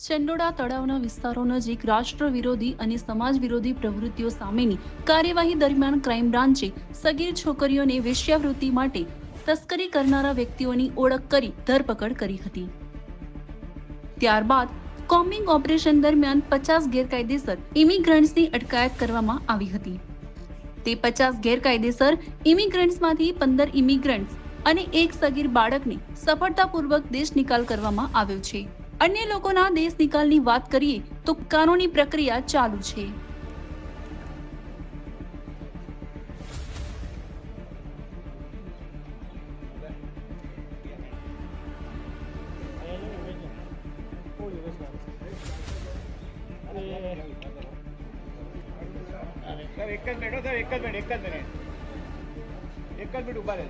ચંડોળા તળાવના વિસ્તારો નજીક રાષ્ટ્ર વિરોધી અને સમાજ વિરોધી પ્રવૃત્તિઓ સામેની કાર્યવાહી દરમિયાન ક્રાઇમ બ્રાન્ચે સગીર છોકરીઓને વેશ્યાવૃત્તિ માટે તસ્કરી કરનારા વ્યક્તિઓની ઓળખ કરી ધરપકડ કરી હતી। ત્યારબાદ કોમ્બિંગ ઓપરેશન દરમિયાન 50 ગેરકાયદેસર ઇમિગ્રન્ટ્સની અટકાયત કરવામાં આવી હતી। તે 50 ગેરકાયદેસર ઇમિગ્રન્ટ્સમાંથી 15 ઇમિગ્રન્ટ્સ અને એક સગીર બાળકને સફળતાપૂર્વક દેશ નિકાલ કરવામાં આવ્યો છે। અન્ય લોકોના દેશ નિકાલની વાત કરીએ તો કાનૂની પ્રક્રિયા ચાલુ છે। सर एक मिनट सर एक मिनट ऊपर है।